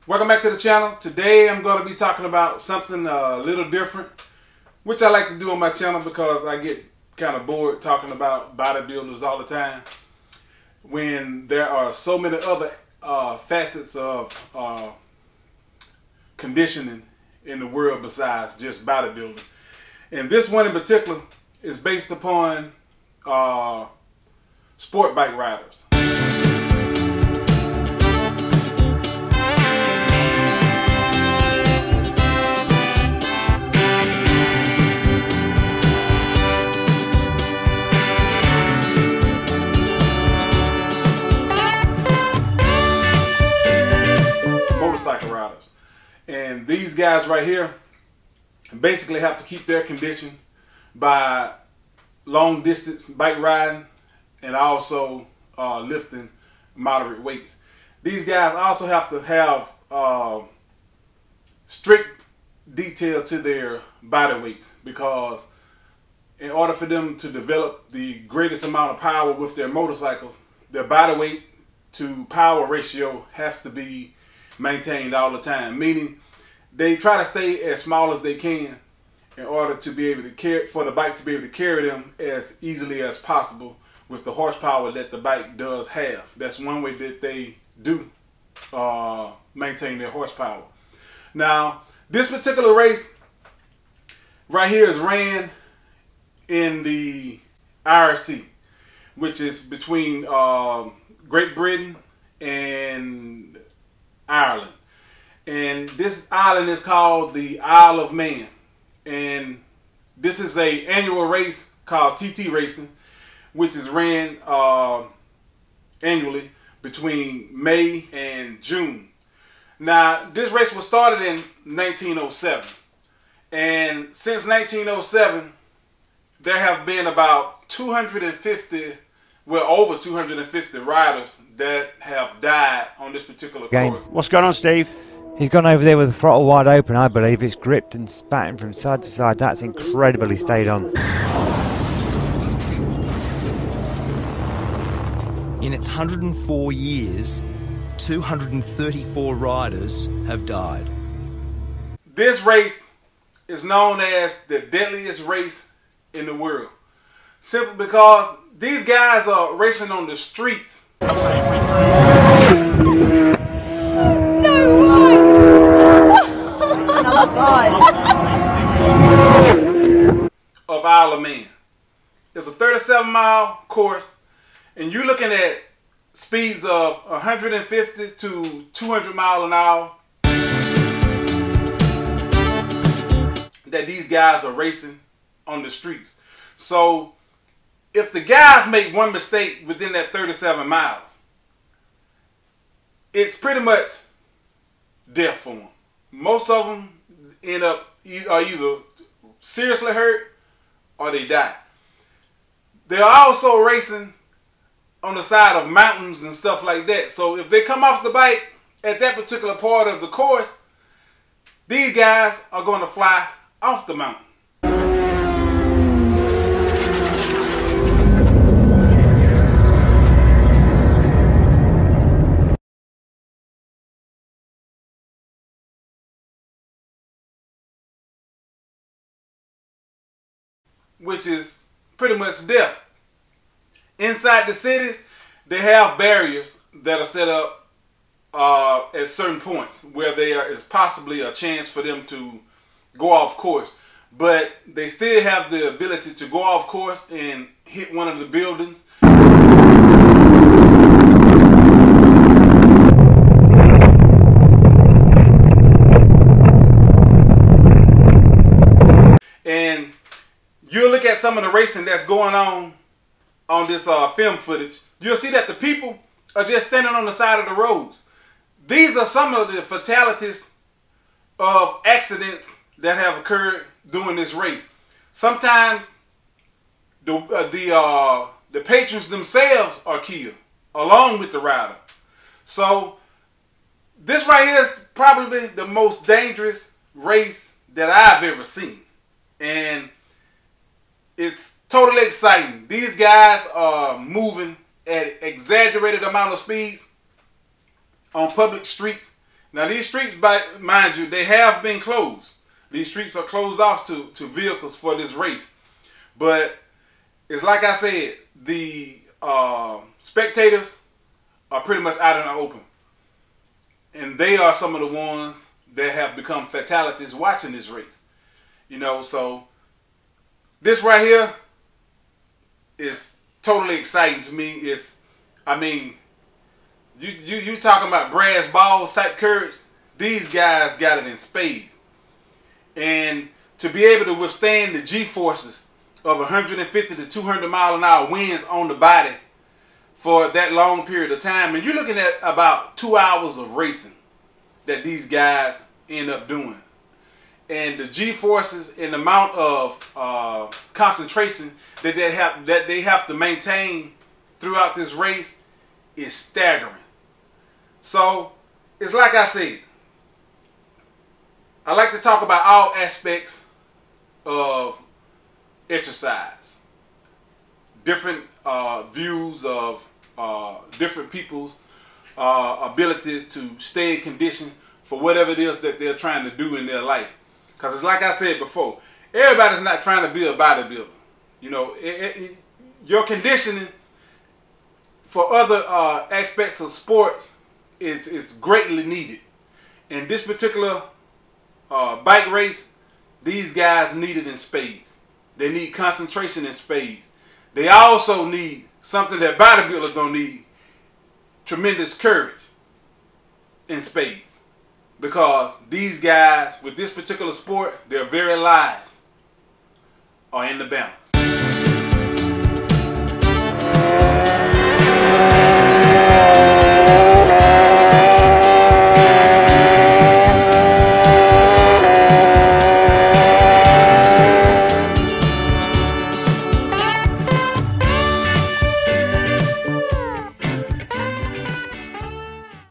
Welcome back to the channel. Today I'm going to be talking about something a little different, which I like to do on my channel because I get kind of bored talking about bodybuilders all the time when there are so many other facets of conditioning in the world besides just bodybuilding. And this one in particular is based upon sport bike riders. Motorcycle riders. And these guys right here basically have to keep their condition by long distance bike riding and also lifting moderate weights. These guys also have to have strict detail to their body weights, because in order for them to develop the greatest amount of power with their motorcycles, their body weight to power ratio has to be maintained all the time, meaning they try to stay as small as they can in order to be able to carry, for the bike to be able to carry them as easily as possible with the horsepower that the bike does have. That's one way that they do maintain their horsepower. Now, this particular race right here is ran in the IRC, which is between Great Britain and Ireland. And this island is called the Isle of Man. And this is an annual race called TT Racing, which is ran annually between May and June. Now, this race was started in 1907. And since 1907, there have been about 250, well, over 250 riders that have died on this particular course. What's going on, Steve? He's gone over there with the throttle wide open, I believe. It's gripped and spatting from side to side. That's incredibly stayed on. In its 104 years, 234 riders have died. This race is known as the deadliest race in the world, simply because these guys are racing on the streets. Of Isle of Man. It's a 37-mile course, and you're looking at speeds of 150 to 200 miles an hour that these guys are racing on the streets. So if the guys make one mistake within that 37 miles, it's pretty much death for them. Most of them end up are either seriously hurt or they die. They're also racing on the side of mountains and stuff like that. So if they come off the bike at that particular part of the course, these guys are going to fly off the mountain. Which is pretty much death. Inside the cities, they have barriers that are set up at certain points where there is possibly a chance for them to go off course. But they still have the ability to go off course and hit one of the buildings. And you'll look at some of the racing that's going on this film footage. You'll see that the people are just standing on the side of the roads. These are some of the fatalities of accidents that have occurred during this race. Sometimes the patrons themselves are killed along with the rider. So this right here is probably the most dangerous race that I've ever seen. And it's totally exciting. These guys are moving at exaggerated amount of speeds on public streets Now these streets, mind you, they have been closed. These streets are closed off to vehicles for this race. But it's like I said, the spectators are pretty much out in the open. And they are some of the ones that have become fatalities watching this race. You know, so this right here is totally exciting to me. It's, I mean, you talking about brass balls type courage. These guys got it in spades. And to be able to withstand the G-forces of 150 to 200 mile an hour winds on the body for that long period of time. And you're looking at about 2 hours of racing that these guys end up doing. And the G-forces and the amount of concentration that they have to maintain throughout this race is staggering. So it's like I said, I like to talk about all aspects of exercise, different views of different people's ability to stay in condition for whatever it is that they're trying to do in their life. Because it's like I said before, everybody's not trying to be a bodybuilder. You know, your conditioning for other aspects of sports is greatly needed. In this particular bike race, these guys need it in spades. They need concentration in spades. They also need something that bodybuilders don't need, tremendous courage in spades. Because these guys, with this particular sport, their very lives are in the balance.